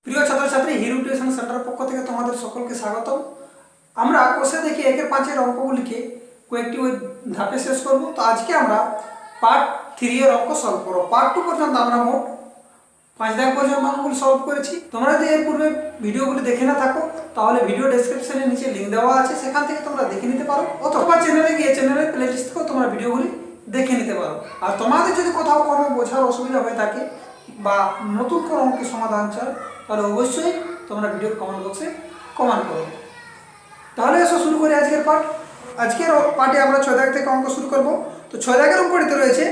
প্রিয় ছাত্রছাত্রী, hero tuition centre পক্ষ থেকে তোমাদের সকলকে স্বাগতম। আমরা কোষে দেখি 1-5 অঙ্কগুলিকে কয়েকটি ওই ধাপে শেষ করব। তো আজকে আমরা পার্ট 3 এর অঙ্ক সলভ করব। পার্ট 2 পর্যন্ত আমরা মোট 5 দাগ পর্যন্ত অঙ্কগুলি সলভ করেছি। তোমরা যদি এর পূর্বে ভিডিওগুলি দেখে না থাকো তাহলে ভিডিও ডেসক্রিপশনে নিচে লিঙ্ক দেওয়া আছে, সেখান থেকে তোমরা দেখে নিতে পারো, অথবা চ্যানেলে গিয়ে চ্যানেলের প্লেলিস্ট থেকেও তোমরা ভিডিওগুলি দেখে নিতে পারো। আর তোমাদের যদি কোথাও কোনো বোঝার অসুবিধা হয়ে থাকে বা নতুন কোনো অঙ্কের সমাধান চাও তাহলে অবশ্যই তোমরা ভিডিওর কমেন্ট বক্সে কমেন্ট করো। তাহলে এসো শুরু করি আজকের পার্ট। আজকের পার্টে আমরা 6 দাগ থেকে অঙ্ক শুরু করব। তো 6 দাগের অঙ্কটিতে রয়েছে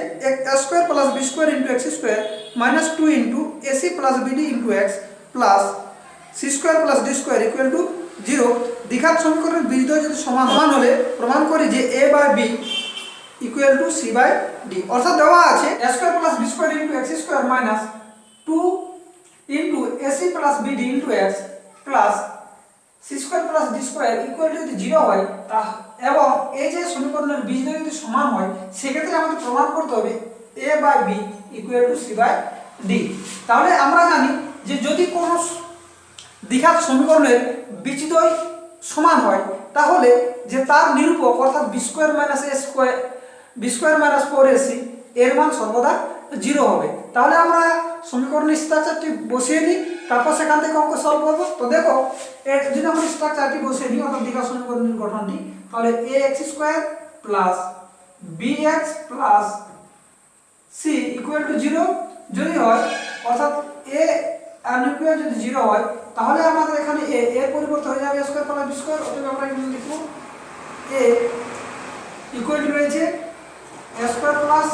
a square plus b square into x square minus 2 into ac plus bd into x plus c square plus d square equal to 0। দ্বিঘাত সমীকরণের বীজদ্বয় যদি সমান হলে প্রমাণ করি যে a by b equal to c by d। অর্থাৎ দেওয়া আছে a square plus b square into x square minus 2 into ac plus bd into x plus c square plus d square equal to যদি 0 হয় এবং এই যে সমীকরণের বীজদ্বয় যদি সমান হয় সেক্ষেত্রে আমাদের প্রমাণ করতে হবে a by b equal to c by d। তাহলে আমরা জানি যে যদি কোনো দ্বিঘাত সমীকরণের বীজদ্বয় সমান হয় তাহলে যে তার নিরূপক অর্থাৎ b square minus a square b square minus 4ac এর মান সর্বদা 0 হবে। তাহলে আমরা সমীকরণের স্ট্রাকচারটি বসিয়ে দিই, তারপর সেখান থেকে অঙ্ক সলভ করব। তো দেখো এর যদি আমরা স্ট্রাকচারটি বসিয়ে দিই অর্থাৎ দ্বিঘাত সমীকরণের গঠনটি, তাহলে ax square plus bx plus c equal to 0 যদি হয়, অর্থাৎ a আনইকুয়াল যদি 0 হয় তাহলে আমাদের এখানে a এর পরিবর্তে হয়ে যাবে a square plus b square. অতএব আমরা এখানে লিখব a ইকুয়াল টু রয়েছে a square plus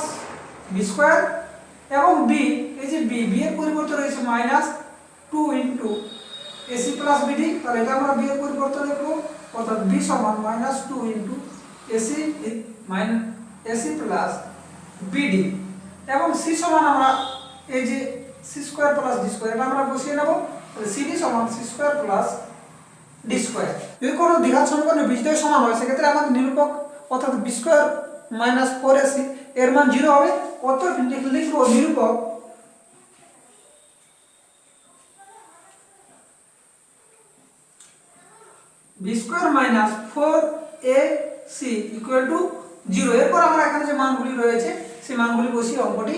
b square এবং b, এই যে b এর পরিবর্তে রয়েছে minus 2 into ac plus bd। তাহলে এটা আমরা b এর পরিবর্তে লিখব, অর্থাৎ b সমান minus 2 into ac minus ac plus bd এবং c সমান আমরা এই যে c square plus d square এটা আমরা বসিয়ে নেব। তাহলে cd সমান c square plus d square. যদি কোনো দ্বিঘাত সমীকরণের বীজদ্বয় সমান হয় সেক্ষেত্রে আমাদের নিরূপক অর্থাৎ b স্কয়ার মাইনাস 4ac এর মান 0 হবে। অতএব লিখব নিরূপক b square minus 4ac equal to 0। এরপর আমরা এখানে যে মানগুলি রয়েছে সেই মানগুলি বসিয়ে অঙ্কটি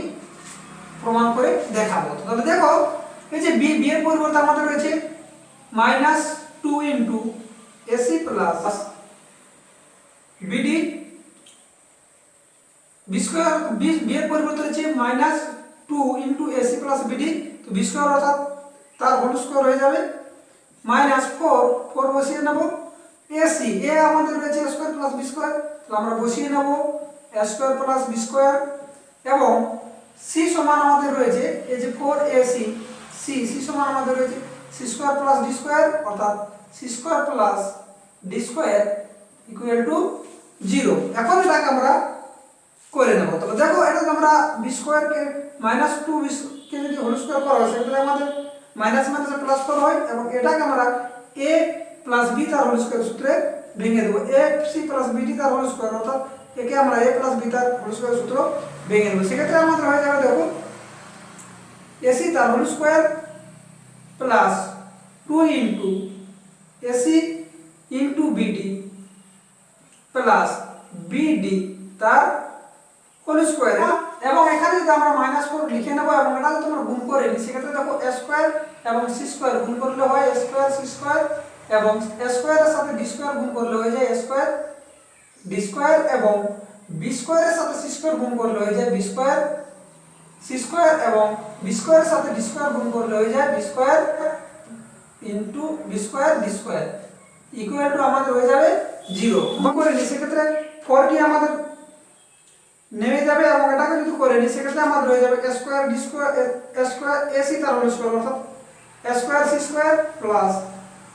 প্রমাণ করে দেখাবো। তাহলে দেখো এই যে b এর পরিবর্তে আমাদের রয়েছে minus 2 into ac plus bd, b square b এর পরিবর্তে রয়েছে minus 2 into ac plus bd। তো b স্কয়ার অর্থাৎ তার হোল স্কয়ার হয়ে যাবে মাইনাস 4 বসিয়ে নেব। ac a আমাদের রয়েছে a square plus b square, তো আমরা বসিয়ে নেব a square plus b square এবং c সমান আমাদের রয়েছে এই যে 4ac c সমান আমাদের রয়েছে c square plus d square, অর্থাৎ c square plus d square equal to 0। এখন এটাকে আমরা করে নেব। তবে দেখো এটা আমরা b স্কয়ার কে মাইনাস 2 কে যদি হোল স্কয়ার করা হয় সেক্ষেত্রে আমাদের মাইনাস মাইনাসে প্লাস 4 হয় এবং এটাকে আমরা a প্লাস b তার হোল স্কয়ার সূত্রে ভেঙে দেব। ac প্লাস bd তার হোল স্কয়ার, অর্থাৎ একে আমরা a প্লাস b তার হোল স্কয়ার সূত্র ভেঙে দেব। সেক্ষেত্রে আমাদের হয়ে যাবে দেখো ac তার whole square plus 2 into ac into bd plus bd তার হোল স্কয়ার। এবং এখানে যদি আমরা মাইনাস 4 লিখে নেব এবং এটা যদি আমরা গুণ করে নিই সেক্ষেত্রে দেখো a স্কয়ার এবং c স্কয়ার গুণ করলে হয় a স্কয়ার c স্কয়ার এবং a স্কয়ারের সাথে d স্কয়ার গুণ করলে হয়ে যায় a স্কয়ার d স্কয়ার এবং b স্কয়ারের সাথে c স্কয়ার গুণ করলে হয়ে যায় b স্কয়ার c স্কয়ার এবং b স্কয়ারের সাথে d স্কয়ার গুণ করলে হয়ে যায় b square into b square d square equal two আমাদের হয়ে যাবে 0। গুণ করে নিই সেক্ষেত্রে 4 টি আমাদের নেমে যাবে এবং এটাকে যদি করে নিই সেক্ষেত্রে আমাদের হয়ে যাবে a square d square a square ac তার হোল স্কয়ার, অর্থাৎ a square c square plus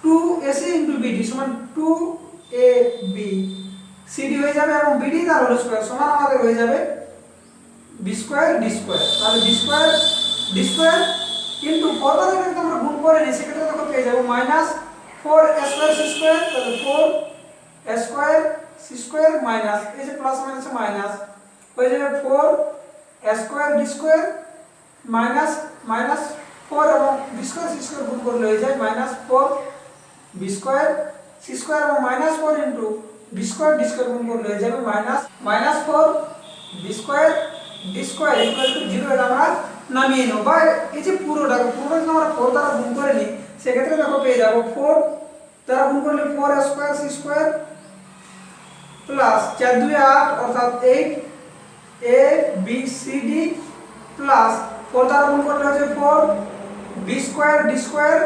2ac into bd সমান 2ab cd হয়ে যাবে এবং bd তার হোল স্কয়ার সমান আমাদের হয়ে যাবে b স্কয়ার d স্কয়ার। তাহলে b স্কয়ার d স্কয়ার কিন্তু পরপর যদি আমরা গুণ করে নিই সেক্ষেত্রে দেখো পেয়ে যাব minus 4a square c square, তাহলে 4a square c square minus এই যে প্লাস মাইনাসে মাইনাস হয়ে যাবে 4a square d square minus minus 4 এবং বি স্কয়ার সি স্কয়ার গুণ করলে হয়ে যায় -4 বি স্কয়ার সি স্কয়ার এবং -4 into b square d square গুণ করলে হয়ে যাবে -4 b square d square equal to 0। এটা আমরা নামিয়ে নেব, বা এই যে পুরোটা যদি আমরা 4 দ্বারা গুণ করে নিই সেক্ষেত্রে দেখো পেয়ে যাব 4 দ্বারা গুণ করলে 4 স্কয়ার সি স্কয়ার প্লাস 4 2 8 অর্থাৎ 8 a b c d plus 4 দ্বারা গুণ করলে হচ্ছে 4 b square d square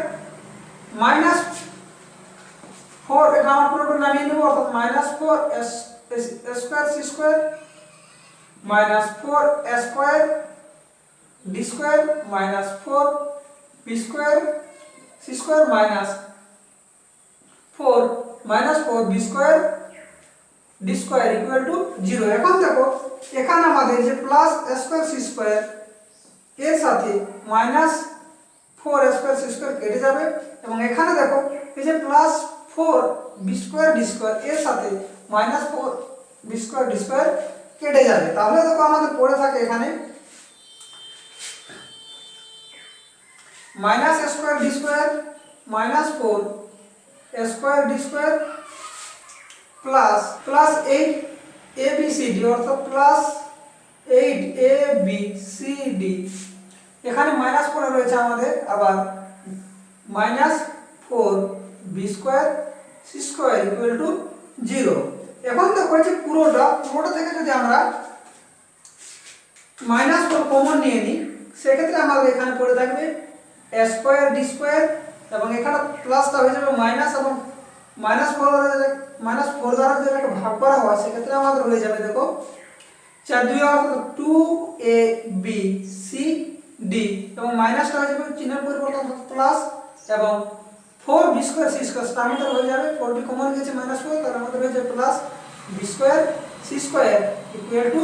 minus 4 এটা আমরা পুরোটা নামিয়ে নেব, অর্থাৎ -4 square c square -4 square d square -4 b square c square -4 b square d square equal to 0। এখন দেখো এখানে আমাদের যে প্লাস স্কয়ার সি স্কয়ার এর সাথে -4 স্কয়ার সি স্কয়ার কেটে যাবে, এবং এখানে দেখো এই যে +4 বি স্কয়ার ডি স্কয়ার এর সাথে -4 বি স্কয়ার ডি স্কয়ার কেটে যাবে। তাহলে দেখো আমাদের পড়ে থাকে এখানে - square d square -4 square d square plus 8 a b c d অর্থাৎ +8 এ বি সি ডি, এখানে মাইনাস পড়ে রয়েছে আমাদের, আবার -4 b square c square equal to 0। এখন দেখো যে পুরোটা থেকে যদি আমরা -4 কমন নিয়ে নিই সেক্ষেত্রে আমাদের এখানে পড়ে থাকবে স্কয়ার ডি স্কয়ার, এবং এখানে প্লাসটা হয়ে যাবে মাইনাস, এবং -4 দ্বারা যদি এটাকে ভাগ করা হয় সেক্ষেত্রে আমাদের হয়ে যাবে দেখো 4 2 অর্থাৎ 2 এ বি সি ডি, এবং মাইনাসটা হয়ে যাবে চিহ্নের পরিবর্তন প্লাস, এবং 4 বি স্কয়ার সি স্কয়ার তার মধ্যে হয়ে যাবে 4 বি কমন গেছে -4 তার মধ্যে হয়ে যাবে plus b square c square equal to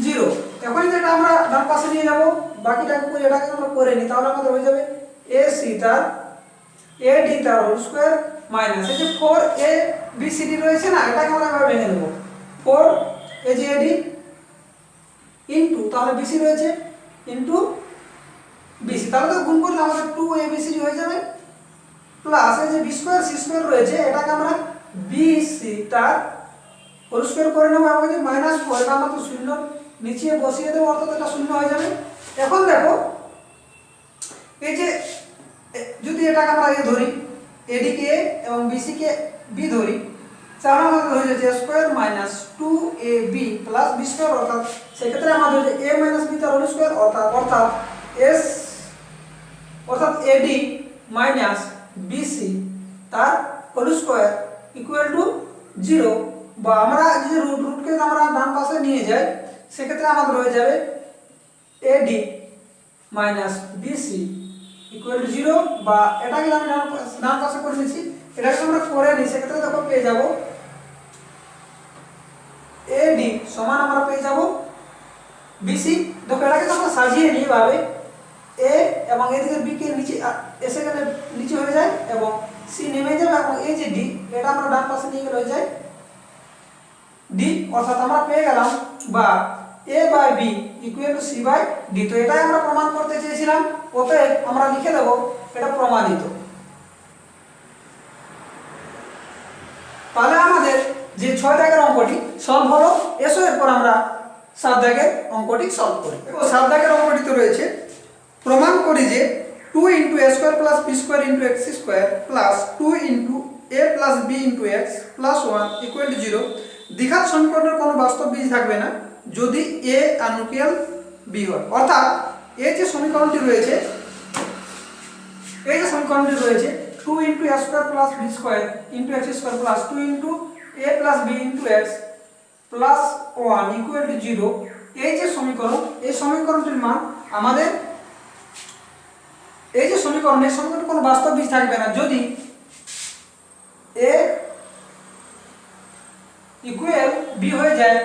0। এখন যেটা আমরা ডান পাশে নিয়ে যাব বাকিটাকে করে এটাকে আমরা করে নিই, তাহলে আমাদের হয়ে যাবে এ সি তার এ ডি তার হোল স্কয়ার মাইনাস এই যে 4 এ বি সি ডি রয়েছে না, এটাকে আমরা এভাবে ভেঙে নেব 4 এ জি এ ডি ইনটু, তাহলে বিসি রয়েছে ইনটু বিসি, তাহলে তো গুণ করলে আমাদের 2 এ বি সি ডি হয়ে যাবে প্লাস এই যে বি স্কয়ার সি স্কয়ার রয়েছে এটাকে আমরা বি সি তার হোল স্কয়ার করে নেব, এবং যে -4 এটা আমরা তো শূন্য নিচে বসিয়ে দেব, অর্থাৎ এটা শূন্য হয়ে যাবে। এখন দেখো এই যে যদি এটাকে আমরা এ ধরি এডি কে এবং বিসি কে বি ধরি, তাহলে আমাদের হয়ে যাচ্ছে square -2 A B plus b square, অর্থাৎ সেক্ষেত্রে আমাদের হচ্ছে এ মাইনাস বি তার হোল স্কয়ার অর্থাৎ এডি মাইনাস বিসি তার হোল স্কয়ার ইকুয়াল টু 0, বা আমরা যদি রুটকে আমরা ডান পাশে নিয়ে যাই সেক্ষেত্রে আমাদের হয়ে যাবে ad minus bc equal to 0, বা এটাকে আমি ডান পাশে করে নিচ্ছি, এটাকে আমরা করে নিই সেক্ষেত্রে দেখো পেয়ে যাব এডি সমান আমরা পেয়ে যাব বিসি। দেখো এটাকে আমরা সাজিয়ে নিই ভাবে এ এবং এদিকে বি কে নিচে এসে গেলে নিচে হয়ে যায় এবং সি নেমে যাবে, এবং এই যে ডি এটা আমরা ডান পাশে নিয়ে গেলে হয়ে যায় ডি, অর্থাৎ আমরা পেয়ে গেলাম বা A by B equal to C by D. তো এটাই আমরা প্রমাণ করতে চেয়েছিলাম, অতএব আমরা লিখে দেব এটা প্রমাণিত। তাহলে আমাদের যে 6 দাগের অঙ্কটি সলভ হলো। এসো এরপর আমরা 7 দাগের অঙ্কটি সলভ করি। দেখো 7 দাগের অঙ্কটিতে রয়েছে প্রমাণ করি যে 2 * a square plus b square * x square plus 2 * a plus b * x plus 1 equal to 0। দ্বিঘাত সমীকরণের কোনো বাস্তব বীজ থাকবে না যদি a আনুকিয়াল b হয়, অর্থাৎ এই যে সমীকরণটি রয়েছে 2 * a square plus b square * x square plus 2 * a plus b * x plus 1 equal to 0, এই যে সমীকরণ এই সমীকরণটির মান আমাদের এই যে সমীকরণের কোনো বাস্তব বীজ থাকবে না যদি a ইকুয়াল b হয়ে যায়,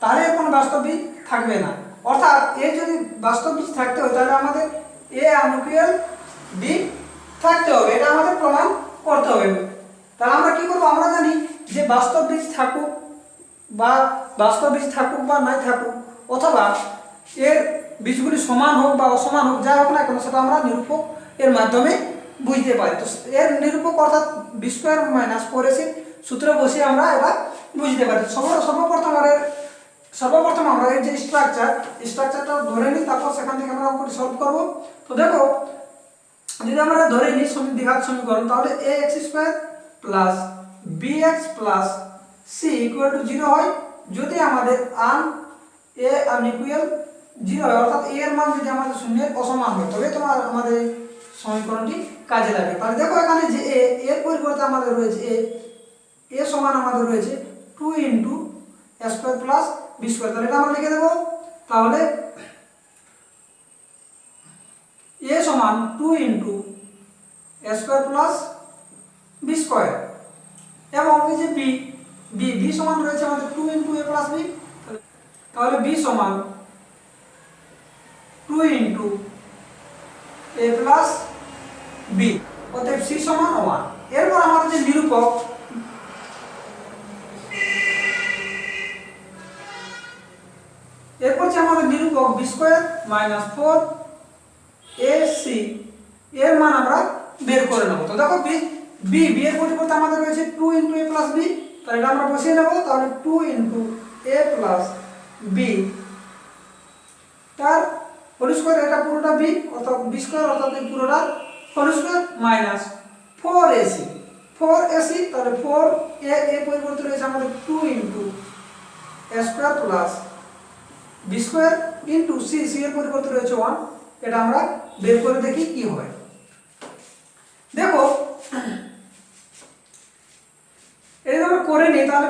তাহলে কোনো বাস্তব বীজ থাকবে না। অর্থাৎ a যদি বাস্তব বীজ থাকতে হয় তাহলে আমাদের a আনুকিয়াল b থাকতে হবে, এটা আমাদের প্রমাণ করতে হবে। তাহলে আমরা কি করব, আমরা জানি যে বাস্তব বীজ থাকুক বা নাই থাকুক, অথবা এর বীজগুলি সমান হোক বা অসমান হোক যাই হোক না কেন সেটা আমরা নিরূপক এর মাধ্যমে বুঝতে পারি। তো এর নিরূপক অর্থাৎ বি স্কোয়ার মাইনাস 4ac সূত্র বসিয়ে আমরা এটা বুঝতে পারি। সর্বপ্রথম আমরা এই যে স্ট্রাকচারটা ধরে নিই, তারপর সেখান থেকে আমরা অঙ্কটি সলভ করব। তো দেখো যদি আমরা ধরে নিই দ্বিঘাত সমীকরণ, তাহলে ax² plus bx plus c equal to 0 হয় যদি আমাদের a আনইকুয়াল 0 হয়, অর্থাৎ a এর মান যদি আমাদের শূন্যের অসমান হয়, তবে তোমার আমাদের সমীকরণটি কাজে লাগে। তাহলে দেখো এখানে যে a এর পরিবর্তে আমাদের রয়েছে a সমান আমাদের রয়েছে 2 into a square plus b square. তাহলে এটা আমরা লিখে দেব। তাহলে a সমান 2 into a square plus b square, এবং এই যে b সমান রয়েছে আমাদের 2 ইনটু a প্লাস b। তাহলে b সমান 2 ইনটু a প্লাস b, অতএব c সমান 1। এরপর আমাদের যে নিরূপক b স্কয়ার মাইনাস 4ac এর মান আমরা বের করে নেব। তো দেখো b এর পরিবর্তে আমাদের রয়েছে 2 ইনটু a প্লাস b, তাহলে এটা আমরা বসিয়ে নেব। তাহলে 2 ইনটু a প্লাস b তার হোল স্কয়ার, এটা পুরোটা b অর্থাৎ b স্কয়ার অর্থাৎ এই পুরোটা হোল স্কয়ার মাইনাস 4ac। তাহলে 4a এর পরিবর্তে রয়েছে আমাদের 2 into a square plus b square into c এর পরিবর্তে রয়েছে 1। এটা আমরা বের করে দেখি কি হয়। দেখো এটা আমরা করে নিই, তাহলে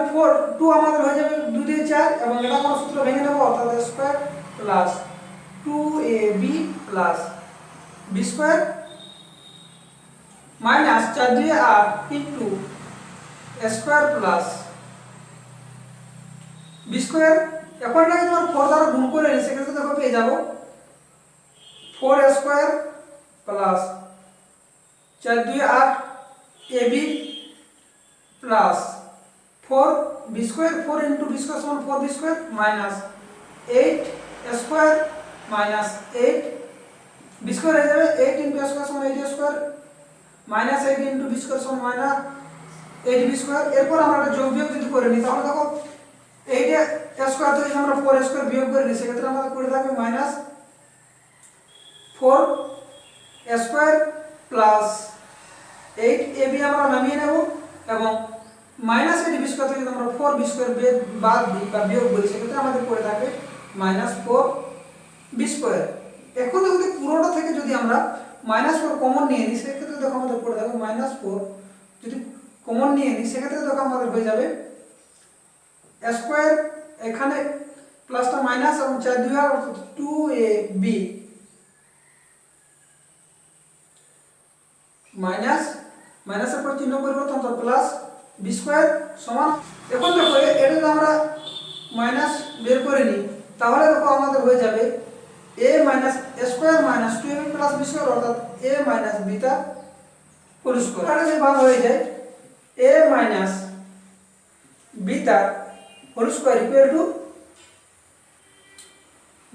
2 আমাদের হয়ে যাবে 2 দিয়ে 4, এবং এটা আমরা সূত্র ভেঙে নেব, অর্থাৎ a square plus 2ab plus b square minus 4 দিয়ে 8 into a square plus b square. এখন এটাকে তোমার 4 দ্বারা গুণ করে নিই, সেক্ষেত্রে দেখো পেয়ে যাব 4a square plus 4 2 8 ab plus 4b square, 4 into b square সমান 4b square minus 8a square minus 8b square হয়ে যাবে 8 ইনটু a স্কয়ার সমান 8a square minus 8 into b square সমান মাইনাস 8b স্কয়ার। এরপর আমরা এটা যোগ বিয়োগ যদি করে নিই, তাহলে দেখো 8a স্কয়ার থেকে যদি আমরা 4a স্কয়ার বিয়োগ করে নিই, সেক্ষেত্রে আমাদের পড়ে থাকবে minus 4a square plus 8ab আমরা নামিয়ে নেব, এবং মাইনাস 8b স্কয়ার থেকে যদি আমরা 4b স্কয়ার বাদ দিই বা বিয়োগ করি, সেক্ষেত্রে আমাদের পড়ে থাকবে মাইনাস 4b স্কয়ার। এখন যদি পুরোটা থেকে যদি আমরা মাইনাস 4 কমন নিয়ে নিই, সেক্ষেত্রে দেখো আমাদের পড়ে থাকবে মাইনাস 4। যদি কমন নিয়ে নিই, সেক্ষেত্রে দেখো আমাদের হয়ে যাবে a স্কয়ার, এখানে প্লাসটা মাইনাস এবং 4 2 অর্থাৎ 2ab মাইনাস মাইনাসের পর চিহ্ন পরিবর্তন তো প্লাস b স্কয়ার সমান। এখন দেখো এটা যদি আমরা মাইনাস বের করে নিই, তাহলে দেখো আমাদের হয়ে যাবে a minus a square minus 2ab plus b square, অর্থাৎ a মাইনাস b তা হোল স্কয়ার। এটা যে ভাগ হয়ে যায় a মাইনাস b তা হোল স্কয়ার ইকুয়াল টু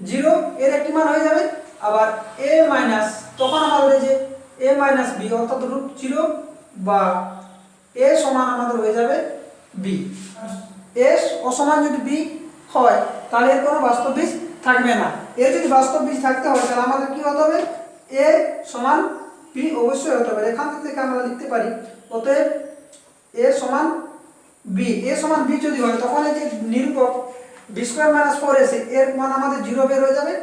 0, এর একটি মান হয়ে যাবে। আবার a মাইনাস, তখন আমাদের এই যে a মাইনাস b অর্থাৎ রুট 0 বা a সমান আমাদের হয়ে যাবে b। a অসমান যদি b হয়, তাহলে এর কোনো বাস্তব বীজ থাকবে না। এর যদি বাস্তব বীজ থাকতে হয়, তাহলে আমাদের কি হতে হবে? a সমান b অবশ্যই হতে হবে। এখান থেকে আমরা লিখতে পারি অতএব a সমান b। a সমান b যদি হয়, তখন এই যে নিরূপক b স্কয়ার মাইনাস 4ac এর মান আমাদের 0 বের হয়ে যাবে।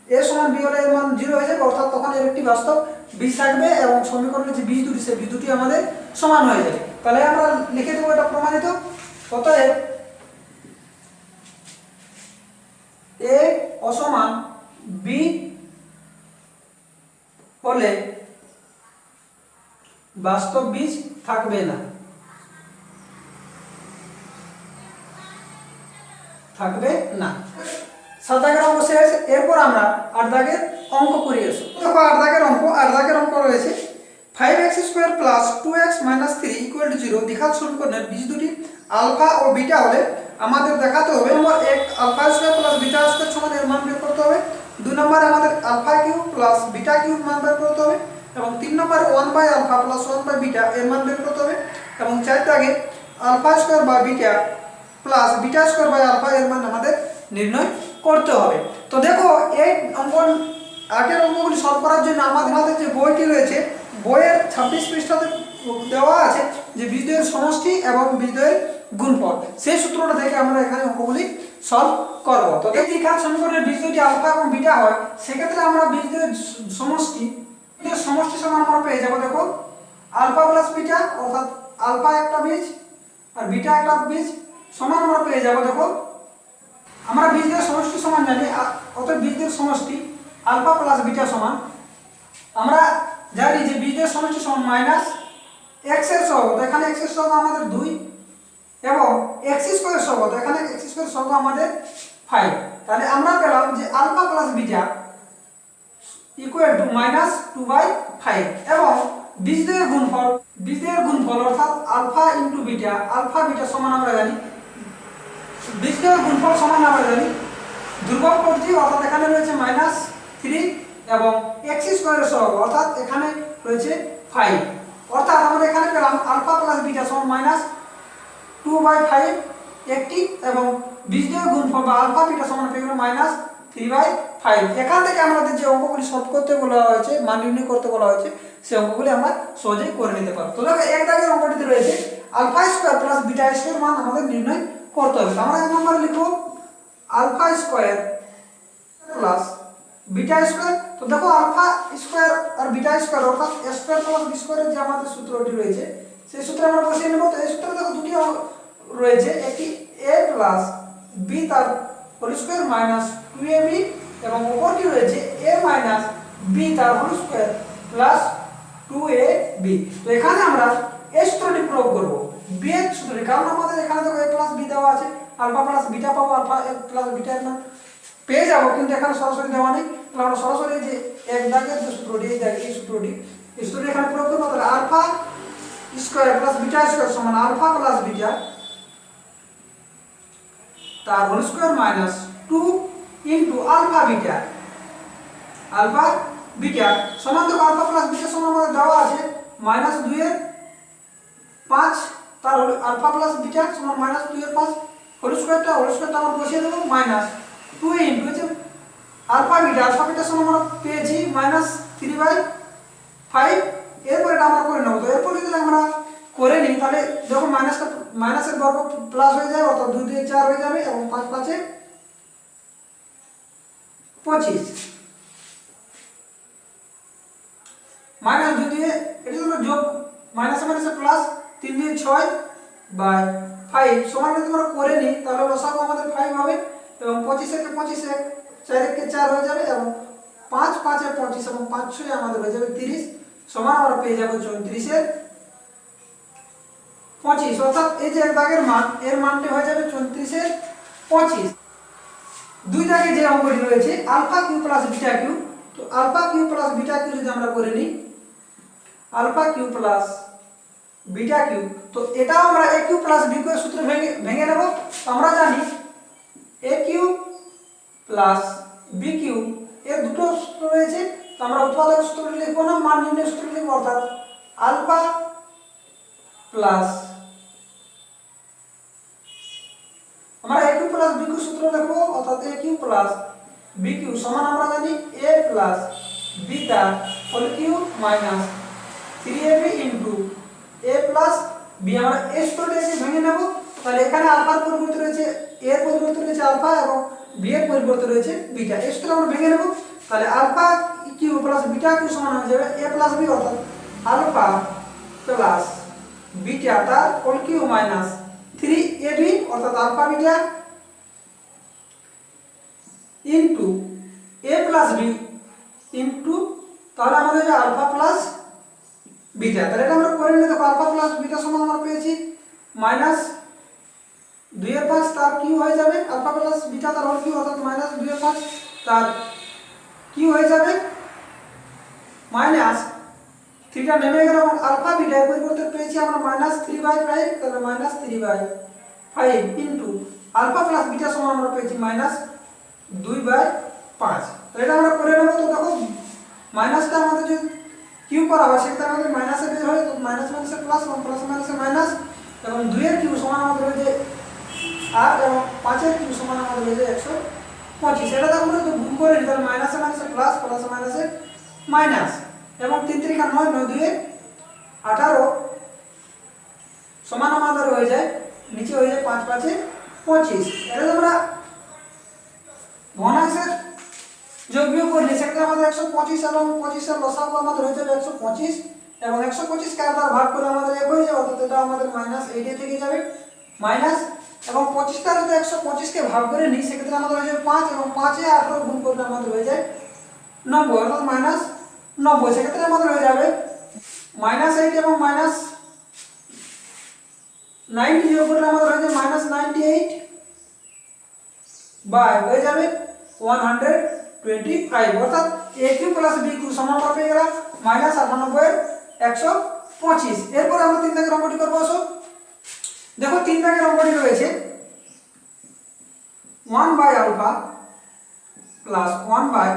a সমান b হলে এর মান 0 হয়ে যাবে, অর্থাৎ তখন এর একটি বাস্তব বীজ থাকবে, এবং সমীকরণের যে বীজ দুটি সেই বীজ দুটি আমাদের সমান হয়ে যাবে। তাহলে আমরা লিখে দেবো এটা প্রমাণিত। অতএব a অসমান b হলে বাস্তব বীজ থাকবে না, সাত দাগের অঙ্ক শেষ। এরপর আমরা 8 দাগের অঙ্ক করে আসবো। দেখো 8 দাগের অঙ্ক রয়েছে 5x square plus 2x minus 3 equal to 0 দ্বিঘাত সমীকরণের বীজ দুটি আলফা ও বিটা হলে আমাদের দেখাতে হবে number 1 alpha square plus beta square সমান এর মান বের করতে করতে হবে, 2 নম্বরে আমাদের alpha cube plus beta cube মান বের করতে হবে, এবং 3 নম্বরে 1/α প্লাস 1/β এর মান বের করতে হবে, এবং 4 দাগে আলফা স্কয়ার বা beta plus beta square by alpha এর মান আমাদের নির্ণয় করতে হবে। তো দেখো এই অঙ্কন 8 অঙ্কগুলি সলভ করার জন্য আমাদের হাতে যে বইটি রয়েছে, বইয়ের 26 পৃষ্ঠাতে দেওয়া আছে যে বীজদ্বয়ের সমষ্টি এবং বীজদ্বয়ের গুণফল, সেই সূত্রটা থেকে আমরা এখানে অঙ্কগুলি সলভ করব। তো এই দ্বিঘাত সমীকরণের বীজদ্বয়টি আলফা এবং বিটা হয়, সেক্ষেত্রে আমরা বীজদ্বয়ের সমষ্টি সমান আমরা পেয়ে যাব। দেখো আলফা প্লাস বিটা অর্থাৎ আলফা একটা বীজ আর বিটা একটা বীজ সমান আমরা পেয়ে যাব। দেখো আমরা বীজদ্বয়ের সমষ্টি সমান জানি, অর্থাৎ বীজদ্বয়ের সমষ্টি আলফা প্লাস বিটা সমান, আমরা জানি যে বীজদ্বয়ের সমষ্টি সমান মাইনাস x এর সহগ, এখানে x এর সহগ আমাদের 2 এবং x স্কয়ার সহগ, এখানে x স্কয়ার সহগ আমাদের 5। তাহলে আমরা পেলাম যে alpha plus beta equal to -2/5 এবং বীজদ্বয়ের গুণফল অর্থাৎ alpha into beta, alpha beta সমান আমরা জানি বীজদ্বয়ের গুণফল সমান আমরা জানি ধ্রুবক পদ্ধতি, অর্থাৎ এখানে রয়েছে -3 এবং x স্কয়ারের সহগ অর্থাৎ এখানে রয়েছে 5, অর্থাৎ আমরা এখানে পেলাম আলফা প্লাস বিটা সমান -2/5 একটি এবং বীজদ্বয়ের গুণফল বা আলফা বিটা সমান পেয়ে গেল -3/5। এখান থেকে আমাদের যে অঙ্কগুলি সলভ করতে বলা হয়েছে, মান নির্ণয় করতে বলা হয়েছে, সেই অঙ্কগুলি আমরা সহজেই করে নিতে পারব। তো দেখো এক দাগের অঙ্কটিতে রয়েছে alpha square plus beta square মান আমাদের নির্ণয় করতে হবে। আমরা এক নম্বরে লিখব alpha square plus beta square. তো দেখো আলফা স্কয়ার আর বিটা স্কয়ার অর্থাৎ a স্কয়ার প্লাস b স্কয়ারের যে আমাদের সূত্রটি রয়েছে, সেই সূত্রে আমরা বসিয়ে নেব। তো এই সূত্রে দেখো দুটি রয়েছে, একটি a প্লাস b তার হোল স্কয়ার মাইনাস 2ab এবং অপরটি রয়েছে a মাইনাস b তার হোল স্কয়ার প্লাস 2ab। তো এখানে আমরা এই সূত্রটি প্রয়োগ করব, b এর সূত্রটি, কারণ আমাদের এখানে দেখো a প্লাস b দেওয়া আছে, আলফা প্লাস বিটা পাবো, আলফা প্লাস বিটা এর মান পেয়ে যাবো, কিন্তু এখানে সরাসরি দেওয়া নেই। তাহলে আমরা সরাসরি যে এক দাগের যে সূত্রটি, এই সূত্রটি এখানে প্রয়োগ করবো। তাহলে alpha square plus beta square সমান আলফা প্লাস বিটা তার whole square minus 2 into alpha beta সমান, তো আলফা প্লাস বিটা সমান আমাদের দেওয়া আছে -2 এর 5, তার আলফা প্লাস বিটা সমান -2 এর 5 হোল স্কয়ারটা আমরা বসিয়ে দেব, -2 ইনটু হচ্ছে আলফা বিটা সমান আমরা পেয়েছি -3/5। এরপর এটা আমরা করে নেব। তো এরপর যদি আমরা করে নিই তাহলে দেখো মাইনাসের বর্গ প্লাস হয়ে যাবে, অর্থাৎ 2 দিয়ে 4 হয়ে যাবে এবং 5 5 এ 25 মাইনাস 2 দিয়ে এটা হলো যোগ, মাইনাসে প্লাস 3 দিয়ে 6/5 সমান যদি আমরা করে নিই তাহলে লসাগু আমাদের 5 হবে এবং 25 এর 25 4 এর 4 হয়ে যাবে এবং 5 5 এর 25 এবং 5 6 আমাদের হয়ে যাবে 30 সমান আমরা পেয়ে যাব 34 এর 25, অর্থাৎ এই যে এক দাগের মান এর মানটি হয়ে যাবে 34 এর 25। দুই দাগে যে অঙ্কটি রয়েছে alpha Q plus beta Q, তো alpha Q plus beta Q যদি আমরা করে নিই alpha Q plus beta Q, তো এটাও আমরা a Q plus b Q এর সূত্রে ভেঙে নেব। আমরা জানি a Q plus b Q এর দুটো সূত্র রয়েছে, তো আমরা উৎপাদক সূত্রটি লিখব না, মান নির্ণয় সূত্রটি লিখব, অর্থাৎ আলফা প্লাস আমরা a Q plus b cube সূত্র লিখব, অর্থাৎ a Q plus b cube সমান আমরা জানি a প্লাস b তার whole cube minus 3ab into a plus b। আমরা a সূত্রটি ভেঙে নেব। তাহলে এখানে আলফার পরিবর্তে রয়েছে a এর পরিবর্তে রয়েছে আলফা এবং b এর পরিবর্তে রয়েছে বিটা, এই সূত্র আমরা ভেঙে নেব। তাহলে alpha Q plus beta cube সমান হয়ে যাবে a প্লাস b, অর্থাৎ আলফা প্লাস বিটা তার হোল কিউব মাইনাস 3ab অর্থাৎ alpha beta into a plus b into তাহলে আমাদের যে আলফা প্লাস বিটা, তাহলে এটা আমরা করে নিলে দেখো আলফা প্লাস বিটা সমান আমরা পেয়েছি -2 এর 5 তার কিউ হয়ে যাবে, আলফা প্লাস বিটা তার হোল কিউ অর্থাৎ -2 এর 5 তার কিউ হয়ে যাবে মাইনাস 3টা নেমে গেল এবং আলফা বিটা এর পরিবর্তে পেয়েছি আমরা -3/5, তাহলে -3/5 ইনটু আলফা প্লাস বিটা সমান আমরা পেয়েছি -2/5 5। তো এটা আমরা করে নেব। তো দেখো মাইনাসটা আমাদের যদি কিউ করা হয় সেক্ষেত্রে আমাদের মাইনাসে বের হয়, তো মাইনাস মাইনাসে প্লাস এবং প্লাস মাইনাসে মাইনাস, এবং 2 এর কিউ সমান আমাদের হয়ে যায় 8 এবং 5 এর কিউ সমান আমাদের হয়ে যায় 125। এটা দেখো আমরা যদি গুণ করে নিই তাহলে মাইনাসে মাইনাসে প্লাস, প্লাসে মাইনাসে মাইনাস, এবং 3 3 9 9 2 18 সমান আমাদের হয়ে যায় নিচে হয়ে যায় 5 5 25। এটা আমরা ভগ্নাংশের যোগ বিয়োগ করলে সেক্ষেত্রে আমাদের 125 এবং 25 এর লসাগু আমাদের হয়ে যাবে 125, এবং 125 কে দ্বারা ভাগ করে আমাদের 1 হয়ে যাবে, অর্থাৎ এটা আমাদের -8 থেকে যাবে মাইনাস, এবং 25 টা যদি 125 কে ভাগ করে নিই সেক্ষেত্রে আমাদের হয়ে যাবে 5, এবং 5 এ 18 গুণ করলে আমাদের হয়ে যায় 90, অর্থাৎ -90। সেক্ষেত্রে আমাদের হয়ে যাবে -8 এবং -90 যোগ করলে আমাদের হয়ে যাবে -98 বাই হয়ে যাবে 125, অর্থাৎ a Q plus b cube সমান কত হয়ে গেল -98 এর 125। এরপর আমরা 3 দাগের অঙ্কটি করব। আসো দেখো 3 দাগের অঙ্কটি রয়েছে 1 by alpha plus 1 by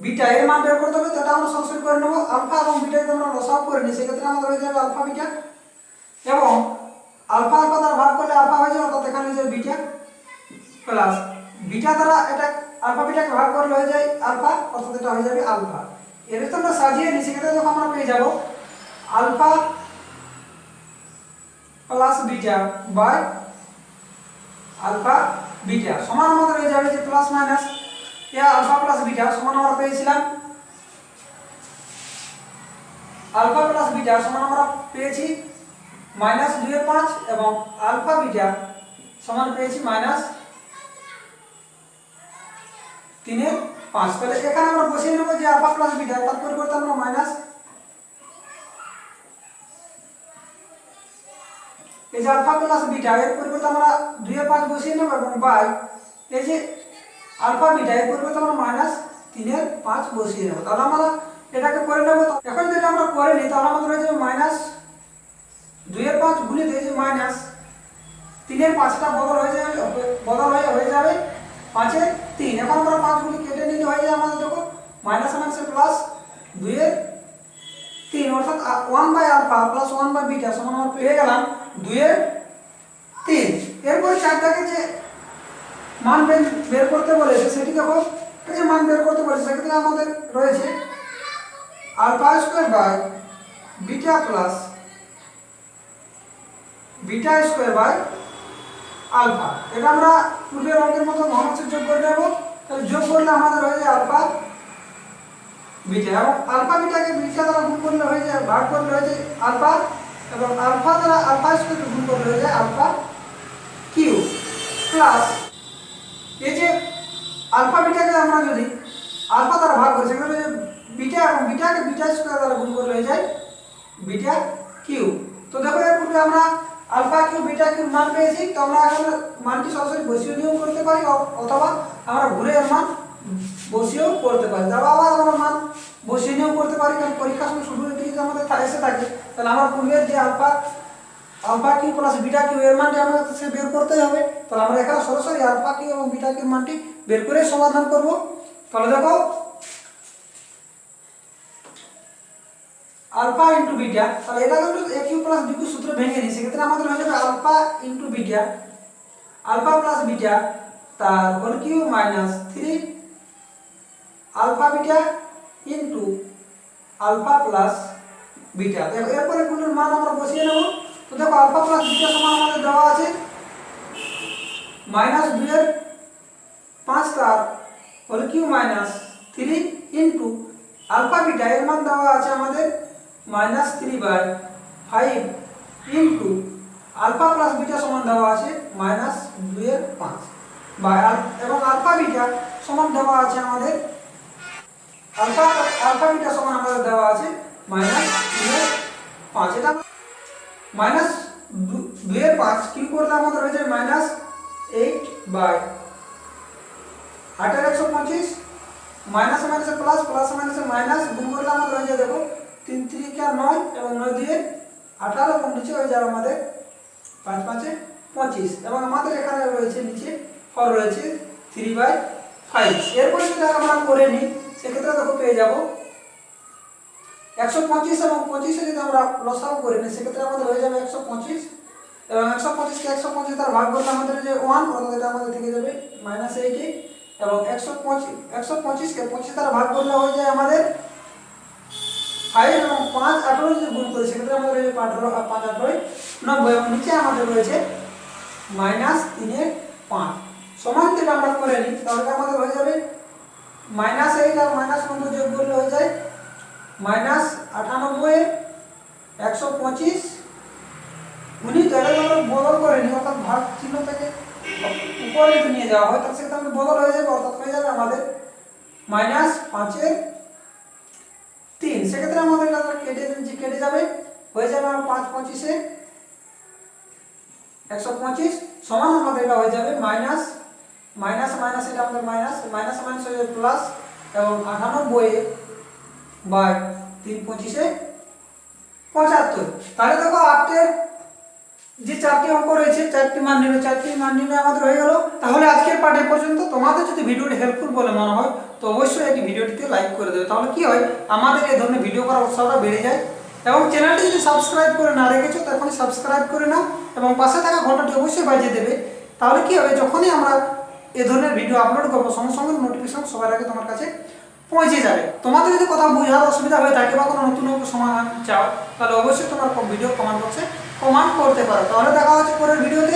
beta এর মান বের করতে হবে। তো এটা আমরা সরাসরি করে নেব। আলফা এবং বিটা যদি আমরা লসাগু করে নিই সেক্ষেত্রে আমাদের হয়ে যাবে আলফা বিটা, এবং আলফা আলফা দ্বারা ভাগ করলে আলফা হয়ে যাবে, অর্থাৎ এখানে হয়ে যাবে বিটা প্লাস বিটা দ্বারা এটা আলফা বিটাকে ভাগ করলে হয়ে যায় আলফা, অর্থাৎ এটা হয়ে যাবে আলফা। এর তো আমরা সাজিয়ে নিই সেক্ষেত্রে যখন আমরা পেয়ে যাব alpha plus beta by alpha beta সমান আমাদের হয়ে যাবে যে প্লাস মাইনাস এ আলফা প্লাস বিটা সমান আমরা পেয়েছিলাম আলফা প্লাস বিটা সমান আমরা পেয়েছি -2/5, এবং আলফা বিটা সমান পেয়েছি -3/5। তাহলে এখানে আমরা বসিয়ে নেব যে আলফা প্লাস বিটা, তার পরিবর্তে আমরা মাইনাস এই যে আলফা প্লাস বিটা এর পরিবর্তে আমরা 2/5 বসিয়ে নেব, এবং বাই এই যে আলফা বিটা এর পরিবর্তে আমরা -3/5 বসিয়ে নেব। তাহলে আমরা এটাকে করে নেব। এখন যদি আমরা করে নিই তাহলে আমাদের হয়ে যাবে -2/5 গুণিত এই যে -3/5টা বদল হয়ে যাবে, হয়ে যাবে 5/3। এখন আমরা 5 গুলি কেটে নিলে হয়ে যাবে আমাদের দেখো মাইনাস মাইনাসে প্লাস 2/3, অর্থাৎ 1 by alpha plus 1 by beta সমান আমরা পেয়ে গেলাম 2/3। এরপর চারটাকে যে মান বের করতে বলেছে সেটি দেখো, এই যে মান বের করতে বলেছে সেক্ষেত্রে আমাদের রয়েছে alpha square by beta plus beta square by alpha. এটা আমরা পূর্বের অঙ্কের মতো ভগ্নাংশের যোগ করে নেব। তাহলে যোগ করলে আমাদের হয়ে যায় আলফা বিটা, এবং আলফা বিটাকে বিটা দ্বারা গুণ করলে হয়ে যায়, ভাগ করলে হয়ে যায় আলফা, এবং আলফা দ্বারা আলফা স্কয়ার গুণ করলে হয়ে যায় আলফা কিউ প্লাস এই যে আলফা বিটাকে আমরা যদি আলফা দ্বারা ভাগ করি সেক্ষেত্রে বিটা, এবং বিটাকে বিটা স্কয়ার দ্বারা গুণ করলে হয়ে যায় বিটা কিউ। তো দেখো এর পূর্বে আমরা আলফা কিউ বিটা কিউ মান পেয়েছি, তো আমরা এখন মানটি সরাসরি বসিয়ে নিয়েও করতে পারি, অথবা আমরা ঘুরে এর মান বসিয়েও করতে পারি, আবার আমরা মান বসিয়ে নিয়েও করতে পারি। কারণ পরীক্ষার সময় শুধু এটি যদি আমাদের এসে থাকে তাহলে আমরা পূর্বের যে alpha Q plus beta cube এর মানটি আমাদের সে বের করতেই হবে। তাহলে আমরা এখানে সরাসরি আলফা কিউ এবং বিটা কিউ মানটি বের করে সমাধান করব। তাহলে দেখো আলফা ইন্টু বিটা, তাহলে এটা কিন্তু A Q plus B Q সূত্র ভেঙে নিই সেক্ষেত্রে আমাদের হয়ে যাবে alpha into beta, alpha plus beta তার whole Q minus 3 alpha beta into alpha plus beta. দেখো এরপরে গুণের মান আমরা বসিয়ে নেব। তো দেখো আলফা প্লাস বিটা সমান আমাদের দেওয়া আছে -2/5 তার whole Q minus 3 into alpha beta এর মান দেওয়া আছে আমাদের -3/5 ইন্টু আলফা প্লাস বিটা সমান দেওয়া আছে -2/5 বাই, এবং আলফা বিটা সমান দেওয়া আছে আমাদের আলফা বিটা সমান আমাদের দেওয়া আছে -2/5। এটা -2/5 কি করলে আমাদের হয়ে যায় -8/8/125, মাইনাস মাইনাসে প্লাস, প্লাস মাইনাসে মাইনাস, গুণ করলে আমাদের হয়ে যায় দেখো 3 3 কে 9, এবং 9 দিয়ে 18, এবং নিচে হয়ে যাবে আমাদের 5 5 25, এবং আমাদের এখানে রয়েছে নিচে হর রয়েছে 3/5। 5। এরপরে যদি আমরা করে নিই সেক্ষেত্রে দেখো পেয়ে যাব 125 এবং 25 যদি আমরা লসাগু করে নিই সেক্ষেত্রে আমাদের হয়ে যাবে 125 এবং 125 কে 125 দ্বারা ভাগ করলে আমাদের যে 1 অর্থাৎ এটা আমাদের থেকে যাবে -80 এবং 125 কে 25 দ্বারা ভাগ করলে হয়ে যায় আমাদের 5 এবং 5 18 যদি গুণ করি সেক্ষেত্রে আমাদের হয়ে যাবে 5 18 90 এবং নিচে আমাদের রয়েছে -3 এর 5 সমান থেকে আমরা করে নিই তাহলে আমাদের হয়ে যাবে -8 আর -90 যোগ করলে হয়ে যায় -98 এর 125 উনি তো এটা আমরা বদল করে নিই অর্থাৎ ভাগ চিহ্ন থেকে উপরে যদি নিয়ে যাওয়া হয় তাহলে সেটা বদল হয়ে যাবে অর্থাৎ হয়ে যাবে আমাদের -5 এর 3। সেক্ষেত্রে আমাদের এটা কেটে যাবে হয়ে যাবে 5 25 এ 125 সমান আমাদের এটা হয়ে যাবে মাইনাস এটা আমাদের মাইনাস হয়ে যাবে প্লাস এবং 98 বাই 3 25 এ 75। তাহলে দেখো 8 এর যে চারটি অঙ্ক রয়েছে চারটি মান নির্ণয় আমাদের হয়ে গেল। তাহলে আজকের পাঠ এই পর্যন্ত। তোমাদের যদি ভিডিওটি হেল্পফুল বলে মনে হয় তো অবশ্যই এই ভিডিওটিতে লাইক করে দেবে, তাহলে কি হয় আমাদের এই ধরনের ভিডিও করার উৎসাহটা বেড়ে যায়। এবং চ্যানেলটি যদি সাবস্ক্রাইব করে না রেখেছো তো এখনই সাবস্ক্রাইব করে নাও এবং পাশে থাকা ঘন্টাটি অবশ্যই বাজিয়ে দেবে, তাহলে কি হবে যখনই আমরা এই ধরনের ভিডিও আপলোড করবো সঙ্গে সঙ্গে নোটিফিকেশন সবার আগে তোমার কাছে পৌঁছে যাবে। তোমাদের যদি কোথাও বোঝার অসুবিধা হয়ে থাকে বা কোনো নতুন সমাধান চাও তাহলে অবশ্যই তোমার ভিডিও কমেন্ট বক্সে কমেন্ট করতে পারো। তাহলে দেখা হচ্ছে পরের ভিডিওতে।